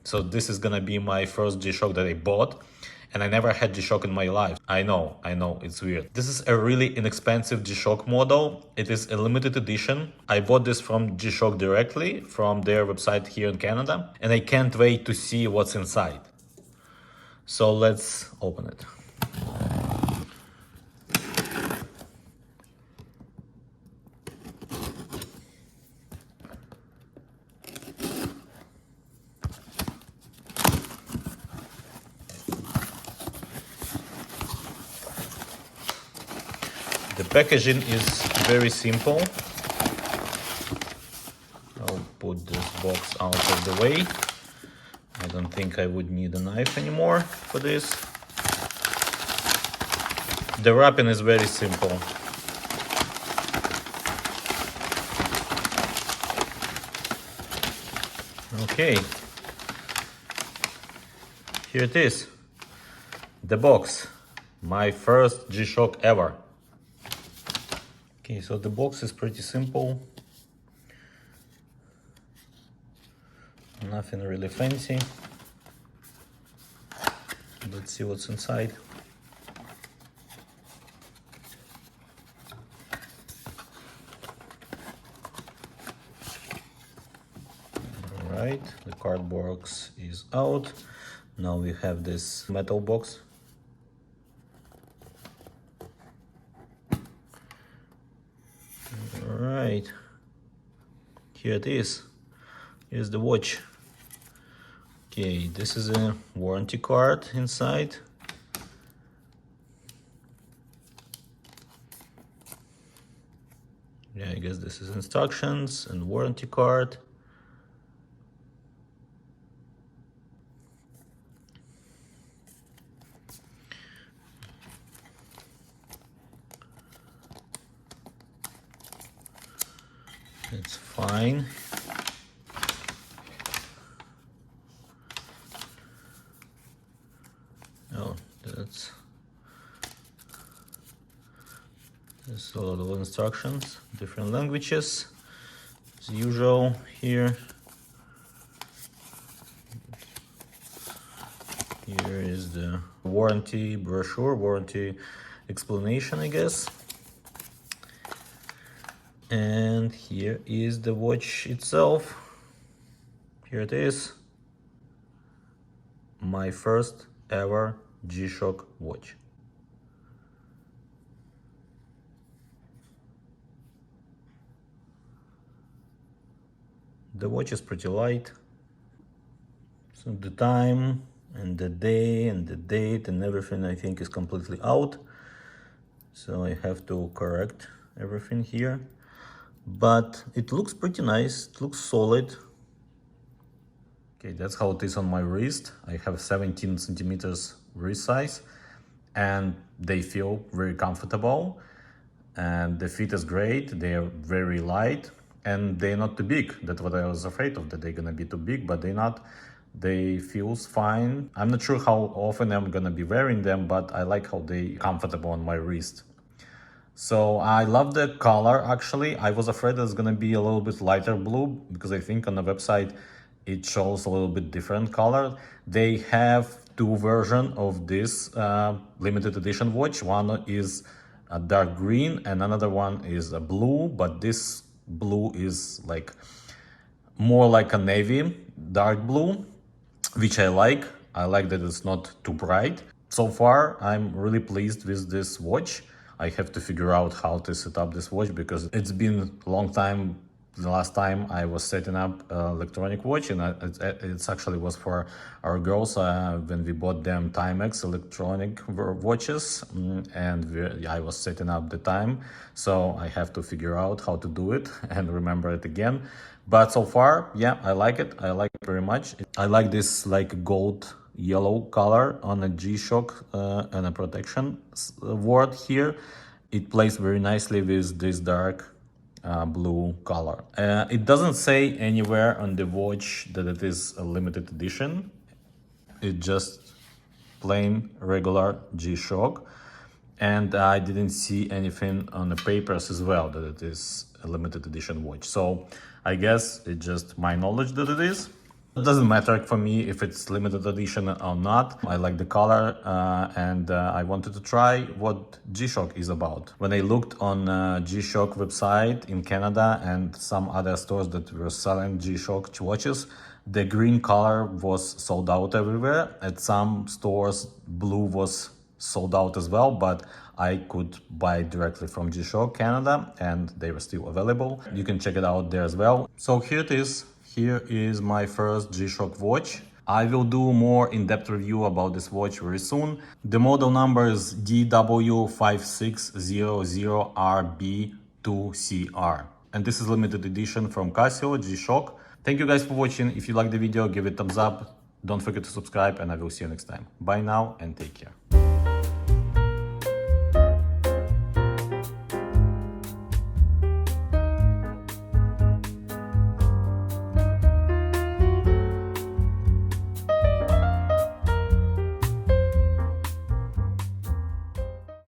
So this is gonna be my first G-SHOCK that I bought. And I never had G-SHOCK in my life. I know, it's weird. This is a really inexpensive G-SHOCK model. It is a limited edition. I bought this from G-SHOCK directly from their website here in Canada. And I can't wait to see what's inside. So let's open it. The packaging is very simple. I'll put this box out of the way. I don't think I would need a knife anymore for this. The wrapping is very simple. Okay. Here it is. The box. My first G-SHOCK ever. Okay, so the box is pretty simple. Nothing really fancy. Let's see what's inside. Alright, the cardboard is out. Now we have this metal box. Alright, here it is. Here's the watch. Okay, this is a warranty card inside. Yeah, I guess this is instructions and warranty card. It's fine. Oh, there's a lot of instructions, different languages, as usual here. Here is the warranty brochure, warranty explanation, I guess. And here is the watch itself. Here it is. My first ever G-SHOCK watch. The watch is pretty light. So the time and the day and the date and everything I think is completely out. So I have to correct everything here. But it looks pretty nice, it looks solid. Okay, that's how it is on my wrist. I have 17 centimeters wrist size and they feel very comfortable. And the fit is great, they are very light and they're not too big. That's what I was afraid of, that they're gonna be too big, but they're not. They feels fine. I'm not sure how often I'm gonna be wearing them, but I like how they comfortable on my wrist. So I love the color actually. I was afraid it's gonna be a little bit lighter blue because I think on the website it shows a little bit different color. They have two versions of this limited edition watch. One is a dark green and another one is a blue, but this blue is like more like a navy, dark blue, which I like. I like that it's not too bright. So far, I'm really pleased with this watch. I have to figure out how to set up this watch because it's been a long time. The last time I was setting up an electronic watch, and it actually was for our girls when we bought them Timex electronic watches, and I was setting up the time. So I have to figure out how to do it and remember it again. But so far, yeah, I like it. I like it very much. I like this like gold yellow color on a G-SHOCK and a protection word here. It plays very nicely with this dark blue color. It doesn't say anywhere on the watch that it is a limited edition. It just plain regular G-SHOCK. And I didn't see anything on the papers as well that it is a limited edition watch. So I guess it's just my knowledge that it is. It doesn't matter for me if it's limited edition or not. I like the color and I wanted to try what G-SHOCK is about. When I looked on G-SHOCK website in Canada and some other stores that were selling G-SHOCK watches, the green color was sold out everywhere. At some stores, blue was sold out as well, but I could buy directly from G-SHOCK Canada and they were still available. You can check it out there as well. So here it is. Here is my first G-SHOCK watch. I will do more in-depth review about this watch very soon. The model number is DW5600RB-2. And this is limited edition from Casio, G-SHOCK. Thank you guys for watching. If you like the video, give it a thumbs up. Don't forget to subscribe and I will see you next time. Bye now and take care.